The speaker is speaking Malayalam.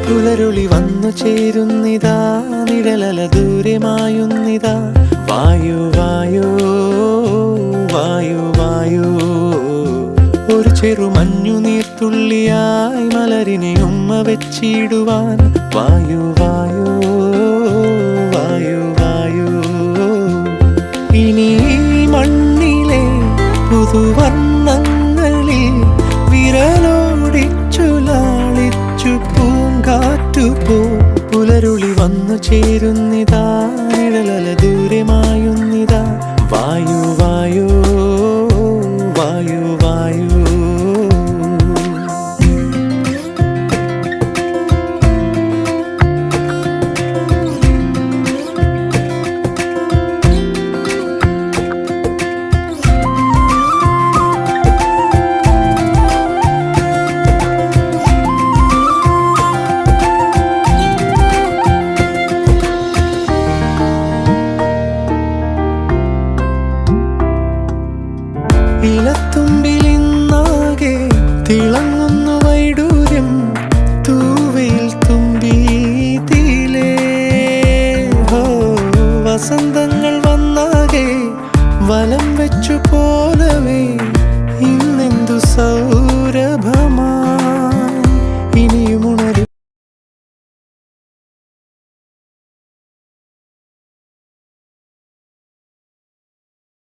പുലരുളി വന്നു ചേരുന്നിതാ, നിഴലല ദൂരെ മായുന്നിതാ. വായു വായു വായു വായു, ഒരു ചെറു മഞ്ഞു നീർത്തുള്ളിയായി മലരിനെ ഉമ്മ വെച്ചിടുവാൻ. വായു വായു വായു വായു, ഇനി മണ്ണിലെ പുതുവർണ്ണങ്ങളിൽ വിരലോടിച്ചു ലാളിച്ചു പൂങ്കാറ്റുപോ. പുലരുളി വന്നു ചേരുന്നിതാ, നിഴലല ദൂരെ മായുന്നിതാ. വായു വായു വായു വായു. ഇലത്തുമ്പിലിന്നാകെ തിളങ്ങ